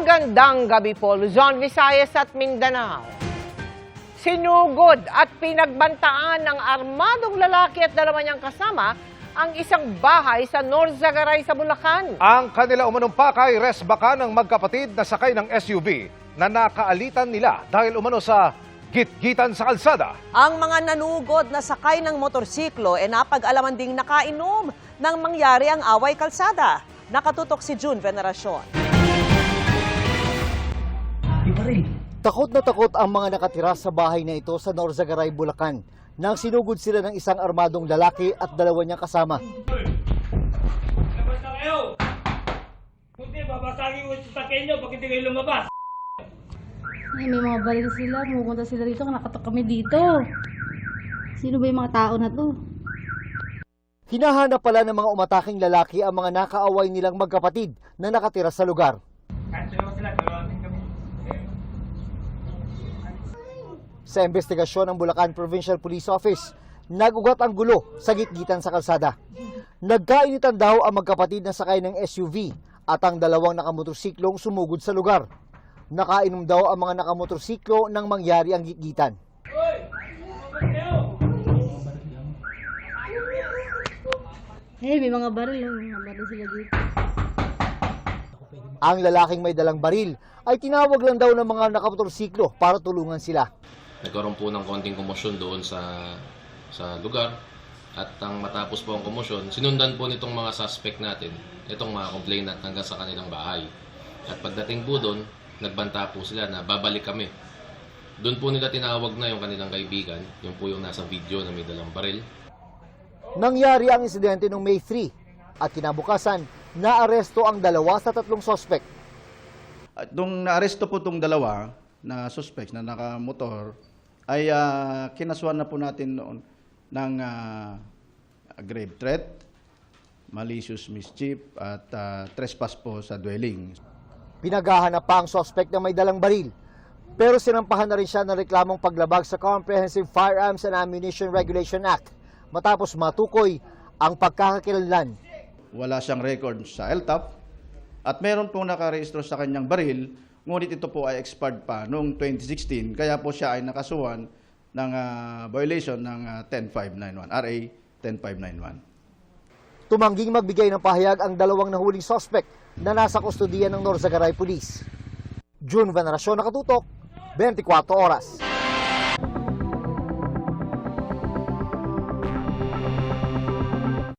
Magandang gabi po, Luzon, Visayas at Mindanao. Sinugod at pinagbantaan ng armadong lalaki at dalawa niyang kasama ang isang bahay sa Norzagaray sa Bulacan. Ang kanila umanong pakay resbaka ng magkapatid na sakay ng SUV na nakaalitan nila dahil umano sa gitgitan sa kalsada. Ang mga nanugod na sakay ng motorsiklo ay napag-alaman ding nakainom nang mangyari ang away kalsada. Nakatutok si June Veneracion. Takot na takot ang mga nakatira sa bahay na ito sa Norzagaray, Bulacan nang sinugod sila ng isang armadong lalaki at dalawa niyang kasama. Labas na kayo! Kundi, babasagin ko sa sakyan nyo pag hindi kayo lumabas. Ay, may mga baril sila. Pumunta sila dito. Nakatok kami dito. Sino ba yung mga tao na to? Hinahanap pala ng mga umataking lalaki ang mga nakaaway nilang magkapatid na nakatira sa lugar. Kahit sila dalawin kami. Sa investigasyon ng Bulacan Provincial Police Office, nagugat ang gulo sa gitgitan sa kalsada. Nagkainitan daw ang magkapatid na sakay ng SUV at ang dalawang nakamotorsiklong sumugod sa lugar. Nakainom daw ang mga nakamotorsiklo nang mangyari ang gitgitan. Hoy! Lumabas kayo! Eh, may mga baril. May mga baril sila dito. Ang lalaking may dalang baril ay tinawag lang daw ng mga nakamotorsiklo para tulungan sila. Nagkaroon po ng konting komosyon doon sa lugar at ang matapos po ang komosyon, sinundan po nitong mga suspect natin, itong mga complainant hanggang sa kanilang bahay. At pagdating po doon, nagbanta po sila na babalik kami. Doon po nila tinawag na yung kanilang kaibigan, yung po yung nasa video na may dalang baril. Nangyari ang insidente noong May 3 at kinabukasan, naaresto ang 2 sa 3 suspect. At nung naaresto po itong 2 na suspects na nakamotor, ay kinasuhan na po natin noon ng grave threat, malicious mischief at trespass po sa dwelling. Pinaghahanap pa ang suspect na may dalang baril. Pero sinampahan na rin siya ng reklamong paglabag sa Comprehensive Firearms and Ammunition Regulation Act matapos matukoy ang pagkakakilanlan. Wala siyang record sa LTAP at meron pong nakarehistro sa kanyang baril, ngunit ito po ay expired pa noong 2016, kaya po siya ay nakasuhan ng violation ng 10591, RA 10591. Tumangging magbigay ng pahayag ang 2 nahuling suspect na nasa kustudiya ng Norzagaray Police. June Veneracion, nakatutok, 24 oras.